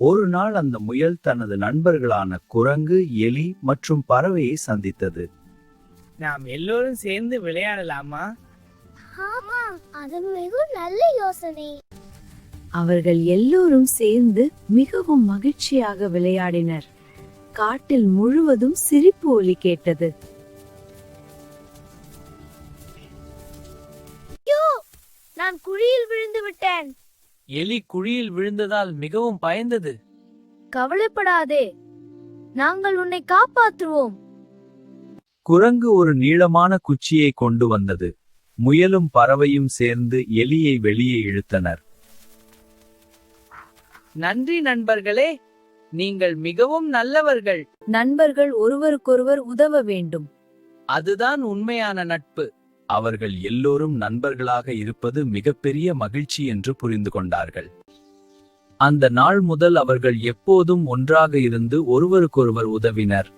ஒரு நாள் அந்த முயல் தனது நண்பர்களான குரங்கு, எலி மற்றும் பறவையை சந்தித்தது. நாம் எல்லோரும் சேர்ந்து விளையாடலாமா? ஆமா, அது மிக நல்ல யோசனை. அவர்கள் எல்லோரும் சேர்ந்து மிகவும் மகிழ்ச்சியாக விளையாடினர். காட்டில் முழுவதும் சிரிப்பு ஒலி கேட்டது. நான் குழியில் விழுந்து விட்டேன். எலி குழியில் விழுந்ததால் மிகவும் பயந்தது. கவலைப்படாதே, நாங்கள் உன்னை காப்பாற்றுவோம். குரங்கு ஒரு நீளமான குச்சியை கொண்டு வந்தது. முயலும் பறவையும் சேர்ந்து எலியை வெளியே இழுத்தனர். நன்றி நண்பர்களே, நீங்கள் மிகவும் நல்லவர்கள். நண்பர்கள் ஒருவருக்கொருவர் உதவ வேண்டும். அதுதான் உண்மையான நட்பு. அவர்கள் எல்லோரும் நண்பர்களாக இருப்பது மிகப்பெரிய மகிழ்ச்சி என்று புரிந்து கொண்டார்கள். அந்த நாள் முதல் அவர்கள் எப்போதும் ஒன்றாக இருந்து ஒருவருக்கொருவர் உதவினர்.